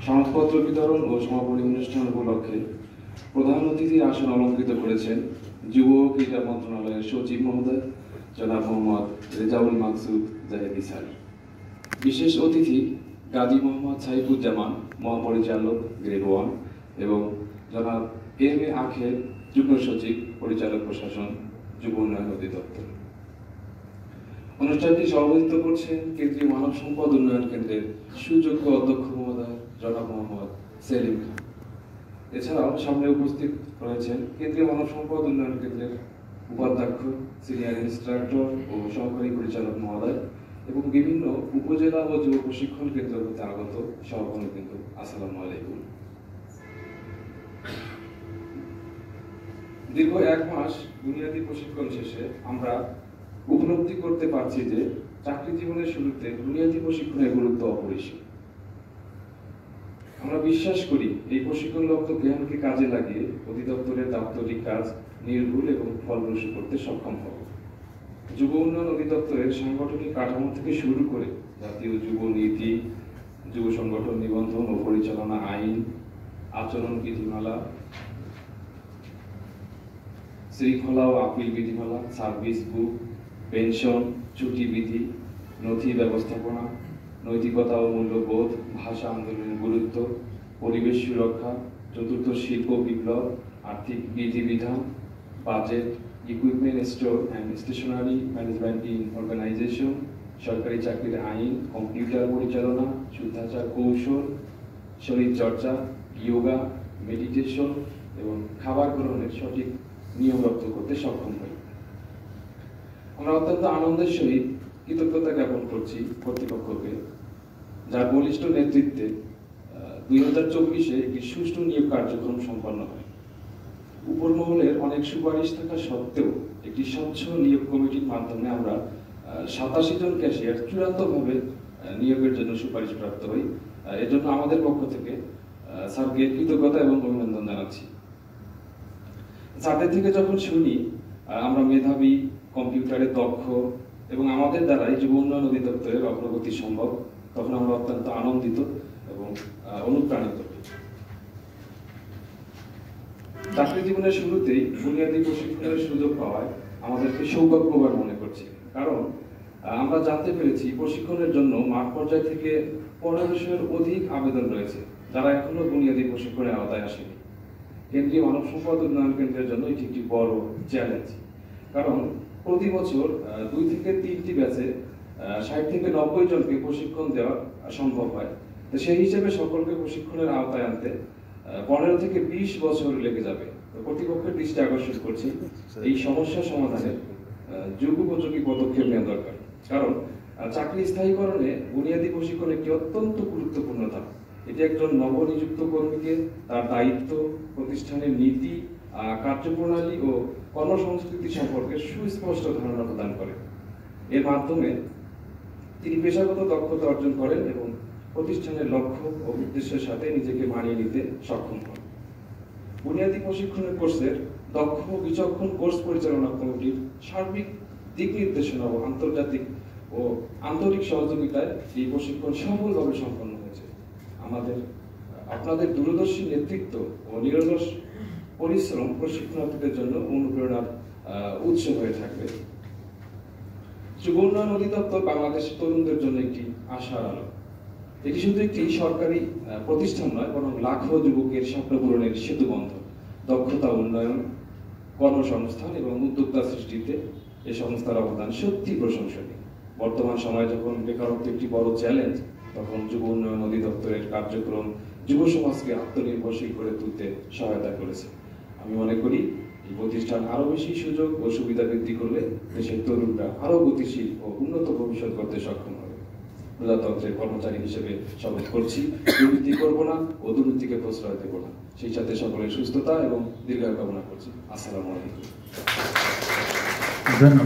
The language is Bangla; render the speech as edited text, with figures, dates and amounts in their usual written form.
সনদপত্র বিতরণ ও সমাপনী অনুষ্ঠান উপলক্ষে প্রধান অতিথির আসন অলঙ্কৃত করেছেন যুব ও ক্রীড়া মন্ত্রণালয়ের সচিব মহোদয় জনাব মোহাম্মদ রেজাউল মাকসুদ জাহেদি স্যার। বিশেষ অতিথি গাজী মোহাম্মদ সাইফুজ্জামান মহাপরিচালক গ্রেড 1 এবং জনাব এম এ আখের যুগ্ম সচিব পরিচালক প্রশাসন যুব উন্নয়ন অধিদপ্তর। অনুষ্ঠানটি সভাপতিত্ব করছেন কেন্দ্রীয় মানব সম্পদ উন্নয়ন কেন্দ্রের সুযোগ্য অধ্যক্ষ মহোদয় জনাব মোহাম্মদ সেলিম খান। এছাড়াও সামনে উপস্থিত রয়েছেন কেন্দ্রীয় মানব সম্পদ উন্নয়ন কেন্দ্রের উপাধ্যক্ষ, সিনিয়র ইনস্ট্রাক্টর ও সহকারী পরিচালক মহোদয় এবং বিভিন্ন উপজেলা ও যুব প্রশিক্ষণ কেন্দ্র হতে আগত সহকর্মীবৃন্দ। আসসালামু আলাইকুম। দীর্ঘ 1 মাস বুনিয়াদী প্রশিক্ষণ শেষে আমরা উপলব্ধি করতে পারছি যে চাকরি জীবনের শুরুতে বুনিয়াদী প্রশিক্ষণের গুরুত্ব অপরিসীম। আমরা বিশ্বাস করি এই প্রশিক্ষণলব্ধ জ্ঞানকে কাজে লাগিয়ে অধিদপ্তরের দাপ্তরিক কাজ নির্ভুল এবং ফলপ্রসূ করতে সক্ষম হব। যুব উন্নয়ন অধিদপ্তরের সাংগঠনিক কাঠামো থেকে শুরু করে জাতীয় যুব নীতি, যুব সংগঠন নিবন্ধন ও পরিচালনা আইন, আচরণ বিধিমালা, শৃঙ্খলা ও আপিল বিধিমালা, সার্ভিস বুক, পেনশন, ছুটি বিধি, নথি ব্যবস্থাপনা, নৈতিকতা ও মূল্যবোধ, ভাষা আন্দোলনের গুরুত্ব, পরিবেশ সুরক্ষা, চতুর্থ শিল্প বিপ্লব, আর্থিক বিধিবিধান, budget, equipment store and stationery management in organization, সরকারি চাকরির আইন, কম্পিউটার পরিচালনা, শুদ্ধাচার কৌশল, শরীর চর্চা, যোগা, মেডিটেশন এবং খাবার গ্রহণের সঠিক নিয়ম রপ্ত করতে সক্ষম হই। আমরা অত্যন্ত আনন্দের সহিত কৃতজ্ঞতা জ্ঞাপন করছি কর্তৃপক্ষকে, যার বলিষ্ঠ নেতৃত্বে 2024-এ একটি সুষ্ঠু নিয়োগ কার্যক্রম সম্পন্ন হয়। উপর মহলের অনেক সুপারিশ থাকা সত্ত্বেও একটি স্বচ্ছ নিয়োগ কমিটির মাধ্যমে আমরা 87 জন ক্যাশিয়ার চূড়ান্তভাবে নিয়োগের জন্য সুপারিশ প্রাপ্ত হই। এজন্য আমাদের পক্ষ থেকে স্যারকে কৃতজ্ঞতা এবং অভিনন্দন জানাচ্ছি। স্যারদের থেকে যখন শুনি আমরা মেধাবী, কম্পিউটারে দক্ষ এবং আমাদের দ্বারাই যুব উন্নয়ন অধিদপ্তরের অগ্রগতি সম্ভব, তখন আমরা অত্যন্ত আনন্দিত এবং অনুপ্রাণিত হই। চাকরি জীবনের শুরুতেই বুনিয়াদী প্রশিক্ষণের সুযোগ পাওয়ায় আমাদেরকে সৌভাগ্যবান মনে করছি, কারণ আমরা জানতে পেরেছি প্রশিক্ষণের জন্য মাঠ পর্যায় থেকে 1500-এর অধিক আবেদন রয়েছে, যারা এখনো বুনিয়াদী প্রশিক্ষণের আওতায় আসেনি। কেন্দ্রীয় মানব সম্পদ উন্নয়ন কেন্দ্রের জন্য এটি একটি বড় চ্যালেঞ্জ, কারণ প্রতি বছর 2 থেকে 3টি ব্যাচে 60 থেকে 90 জনকে প্রশিক্ষণ দেওয়া সম্ভব হয়। তো সেই হিসেবে সকলকে প্রশিক্ষণের আওতায় আনতে 15 থেকে 20 বছর লেগে যাবে। তো কর্তৃপক্ষের দৃষ্টি আকর্ষণ করছি এই সমস্যা সমাধানে যুগোপযোগী পদক্ষেপ নেওয়া দরকার, কারণ চাকরি স্থায়ীকরণে বুনিয়াদী প্রশিক্ষণ একটি অত্যন্ত গুরুত্বপূর্ণ ধাপ। এটি একজন নবনিযুক্ত কর্মীকে তার দায়িত্ব, প্রতিষ্ঠানের নীতি, কার্যপ্রণালী ও কর্মসংস্কৃতি সম্পর্কে সুস্পষ্ট ধারণা প্রদান করে। এর মাধ্যমে তিনি পেশাগত দক্ষতা অর্জন করেন এবং প্রতিষ্ঠানের লক্ষ্য ও উদ্দেশ্যের সাথে নিজেকে মানিয়ে নিতে সক্ষম হন। বুনিয়াদী প্রশিক্ষণের কোর্সের দক্ষ ও বিচক্ষণ কোর্স পরিচালনা কমিটির সার্বিক দিক নির্দেশনা ও আন্তর্জাতিক ও আন্তরিক সহযোগিতায় এই প্রশিক্ষণ সফলভাবে সম্পন্ন হয়েছে। আপনাদের দূরদর্শী নেতৃত্ব ও নিরলস পরিশ্রম প্রশিক্ষণার্থীদের জন্য অনুপ্রেরণার উৎস হয়ে থাকবে। যুব উন্নয়ন অধিদপ্তর বাংলাদেশের তরুণদের জন্য একটি আশার আলো। এটি শুধু একটি সরকারি প্রতিষ্ঠান নয়, বরং লাখো যুবকের স্বপ্ন পূরণের সেতুবন্ধন। দক্ষতা উন্নয়ন, কর্মসংস্থান এবং উদ্যোক্তা সৃষ্টিতে এই সংস্থার অবদান সত্যি প্রশংসনীয়। বর্তমান সময়ে যখন বেকারত্ব একটি বড় চ্যালেঞ্জ, তখন যুব উন্নয়ন অধিদপ্তরের কার্যক্রম যুব সমাজকে আত্মনির্ভরশীল করে তুলতে সহায়তা করেছে। আমি মনে করি এই প্রতিষ্ঠান আরো বেশি সুযোগ ও সুবিধা বৃদ্ধি করলে দেশের তরুণরা আরো গতিশীল ও উন্নত ভবিষ্যৎ করতে সক্ষম হবে। প্রজাতন্ত্রের কর্মচারী হিসেবে শপথ করছি, দুর্নীতি করব না ও দুর্নীতিকে প্রশ্রয় দেব না। সেই সাথে সকলের সুস্থতা এবং দীর্ঘায়ু কামনা করছি। আসসালামু আলাইকুম। ধন্যবাদ।